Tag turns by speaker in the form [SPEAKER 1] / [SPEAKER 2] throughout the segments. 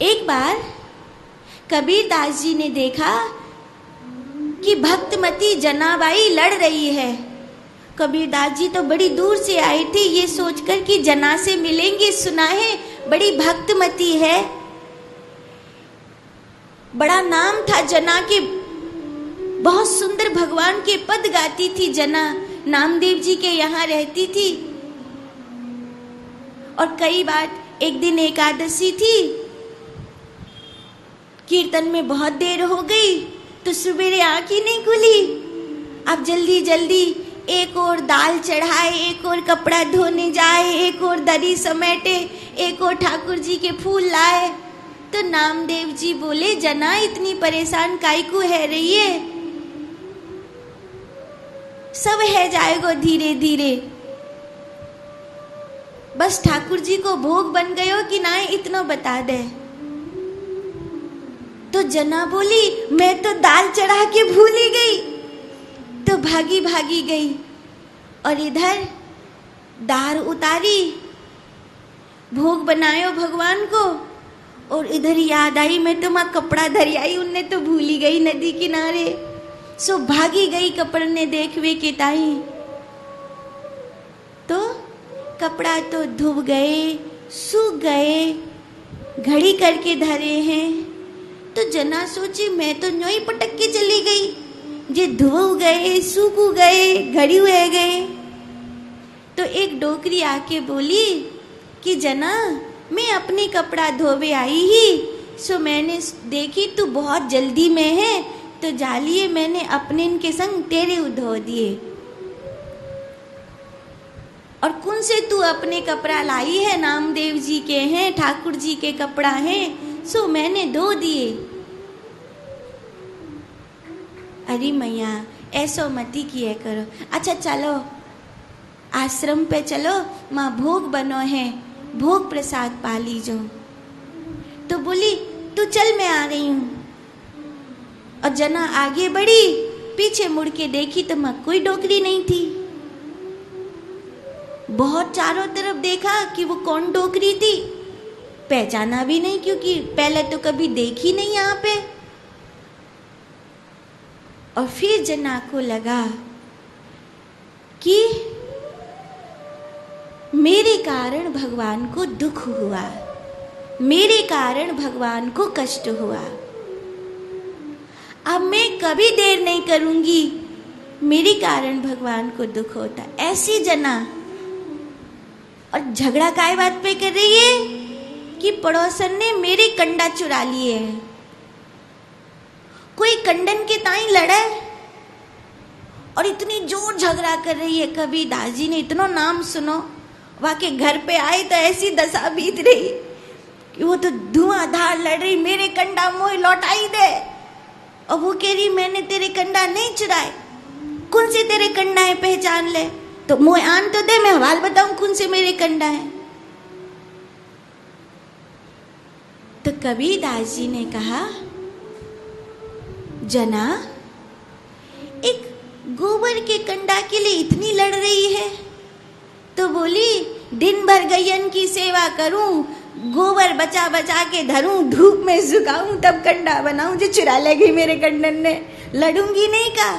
[SPEAKER 1] एक बार कबीर दास जी ने देखा कि भक्तमती जनाबाई लड़ रही है। कबीर दास जी तो बड़ी दूर से आए थे ये सोचकर कि जना से मिलेंगे, सुना है बड़ी भक्तमती है, बड़ा नाम था जना के, बहुत सुंदर भगवान के पद गाती थी जना, नामदेव जी के यहाँ रहती थी। और कई बार, एक दिन एकादशी थी, कीर्तन में बहुत देर हो गई तो सवेरे आँख ही नहीं खुली। अब जल्दी जल्दी एक और दाल चढ़ाए, एक और कपड़ा धोने जाए, एक और दरी समेटे, एक और ठाकुर जी के फूल लाए। तो नामदेव जी बोले, जना इतनी परेशान काई को है रही है, सब है जाएगो धीरे धीरे, बस ठाकुर जी को भोग बन गयो कि ना इतना बता दे। तो जना बोली, मैं तो दाल चढ़ा के भूल ही गई। तो भागी भागी गई और इधर दार उतारी, भोग बनायो भगवान को, और इधर याद आई मैं तो माँ कपड़ा धरी आई, उनने तो भूली गई नदी किनारे। सो भागी गई कपड़ने देखवे के ताई, तो कपड़ा तो धुब गए, सूख गए, घड़ी करके धरे हैं। तो जना सोची मैं तो न्यों ही पटक के चली गई, जे धुब गए, सूख गए, घड़ी हुए गए। तो एक डोकरी आके बोली कि जना मैं अपने कपड़ा धोवे आई ही, सो मैंने देखी तू बहुत जल्दी में है, तो जालिए मैंने अपने इनके संग तेरे धो दिए। और कौन से तू अपने कपड़ा लाई है, नामदेव जी के हैं, ठाकुर जी के कपड़ा हैं, सो मैंने धो दिए। अरे मैया ऐसो मती किए करो, अच्छा चलो आश्रम पे चलो, माँ भोग बनो है, भोग प्रसाद पा लीजो। तो बोली तू चल मैं आ रही हूँ। और जना आगे बढ़ी, पीछे मुड़ के देखी तो माँ कोई डोकरी नहीं थी। बहुत चारों तरफ देखा कि वो कौन डोकरी थी, पहचाना भी नहीं क्योंकि पहले तो कभी देखी नहीं यहाँ पे। और फिर जना को लगा कि मेरे कारण भगवान को दुख हुआ, मेरे कारण भगवान को कष्ट हुआ, अब मैं कभी देर नहीं करूंगी, मेरे कारण भगवान को दुख होता। ऐसी जना। और झगड़ा काय बात पे कर रही है कि पड़ोसन ने मेरे कंडा चुरा लिए हैं, कोई कंडन के ताई लड़ा और इतनी जोर झगड़ा कर रही है। कबीर दास जी ने इतना नाम सुनो, वहां के घर पे आई तो ऐसी दशा बीत रही कि वो तो धुआंधार लड़ रही, मेरे कंडा मोह लौटाई दे। और वो कह रही मैंने तेरे कंडा नहीं चुराए, कौन से तेरे कंडा है पहचान ले, तो मोह आन तो दे, मैं हवाल बताऊं कौन से मेरे कंडा है। तो कबीर दास जी ने कहा, जना एक गोबर के कंडा के लिए इतनी लड़ रही है। तो बोली दिन भर गैयन की सेवा करूं, गोबर बचा बचा के धरूं, धूप में सुखाऊं, तब कंडा बनाऊं, जो चुरा ले गई मेरे कंडन ने, लड़ूंगी नहीं का।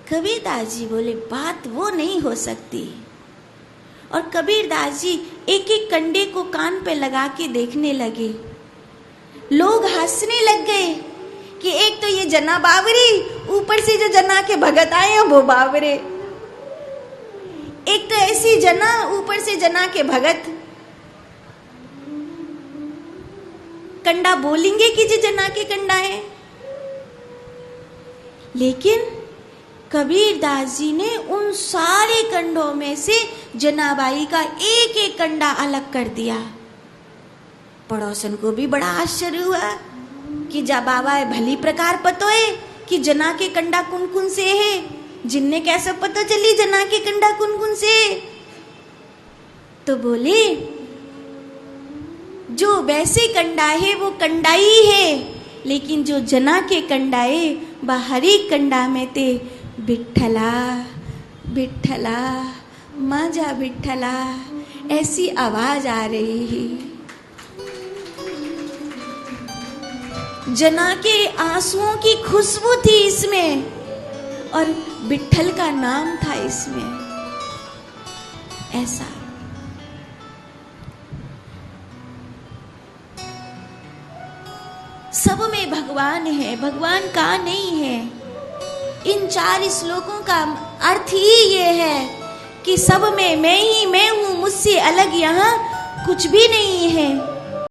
[SPEAKER 1] कबीर दास जी बोले बात वो नहीं हो सकती। और कबीर दास जी एक एक कंडे को कान पे लगा के देखने लगे। लोग हंसने लग गए कि एक तो ये जना बावरी, ऊपर से जो जना के भगत आए हैं वो बावरे, एक तो ऐसी जना, ऊपर से जना के भगत। कंडा बोलेंगे कि जो जना के कंडा है, लेकिन कबीर दास जी ने उन सारे कंडों में से जनाबाई का एक एक कंडा अलग कर दिया। पड़ोसन को भी बड़ा आश्चर्य हुआ कि जा बाबा भली प्रकार पतो है कि जना के कंडा कुन कुन से है, जिनने कैसे पता चली जना के कंडा कुन कुन से। तो बोले जो वैसे कंडा है वो कंडा ही है, लेकिन जो जना के कंडा है वह हर एक कंडा में ते विठ्ठला विठ्ठला माझा विठ्ठला ऐसी आवाज आ रही है। जना के आंसुओं की खुशबू थी इसमें और विठ्ठल का नाम था इसमें। ऐसा सब में भगवान है, भगवान का नहीं है। इन 4 श्लोकों का अर्थ ही ये है कि सब में मैं ही मैं हूं, मुझसे अलग यहाँ कुछ भी नहीं है।